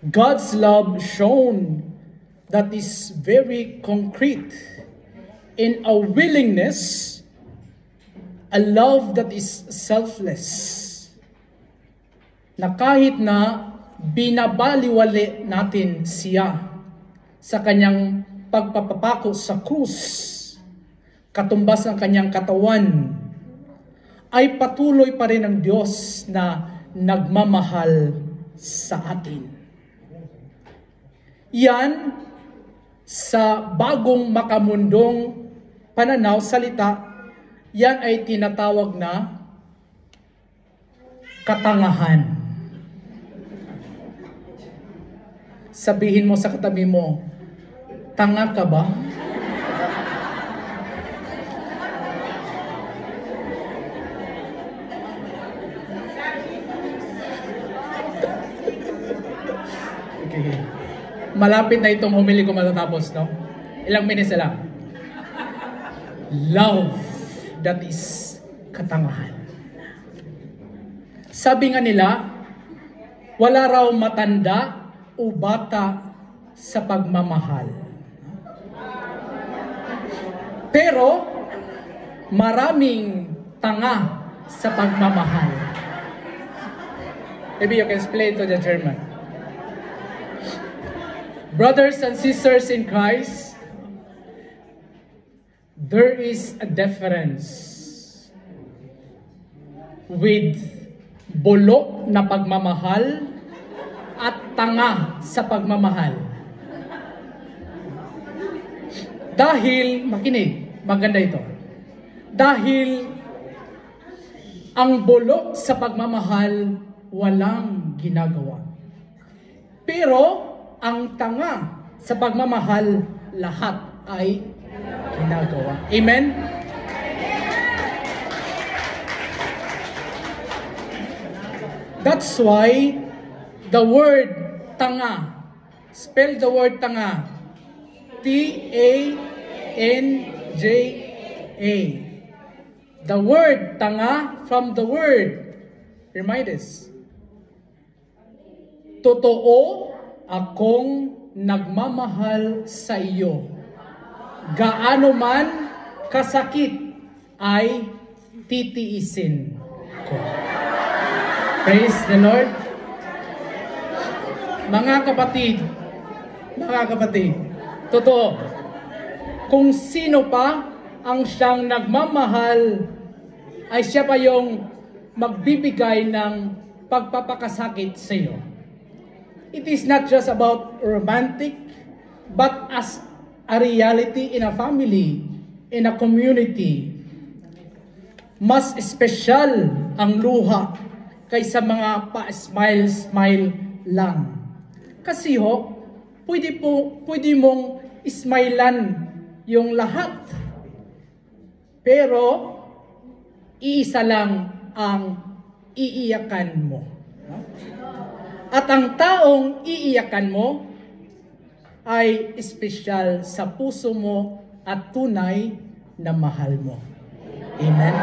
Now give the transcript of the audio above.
God's love shown that is very concrete in a willingness, a love that is selfless. Na kahit na binabaliwali natin siya sa kanyang pagpapapako sa krus, katumbas ng kanyang katawan, ay patuloy pa rin ang Diyos na nagmamahal sa atin. Yan sa bagong makamundong pananaw, salita, yan ay tinatawag na katangahan. Sabihin mo sa katabi mo, tanga ka ba? Okay. Malapit na itong humili ko matatapos, no? Ilang minutes na lang. Love, that is katangahan. Sabi nga nila, wala raw matanda o bata sa pagmamahal. Pero maraming tanga sa pagmamahal. Maybe you can explain to the German. Brothers and sisters in Christ, there is a difference with bulok na pagmamahal at tanga sa pagmamahal. Dahil, makinig, maganda ito. Dahil ang bulok sa pagmamahal walang ginagawa. Pero ang tanga sa pagmamahal lahat ay ginagawa. Amen? That's why the word tanga, spell the word tanga, T-A-N-J-A. The word tanga from the word, remind us, totoo akong nagmamahal sa iyo. Gaano man kasakit ay titiisin ko. Praise the Lord. Mga kapatid, totoo, kung sino pa ang siyang nagmamahal, ay siya pa yung magbibigay ng pagpapakasakit sa iyo. It is not just about romantic, but as a reality in a family, in a community. Mas espesyal ang luha kaysa mga pa-smile-smile lang. Kasi pwede mong ismailan yung lahat. Pero, iisa lang ang iiyakan mo. At ang taong iiyakan mo ay espesyal sa puso mo at tunay na mahal mo. Amen?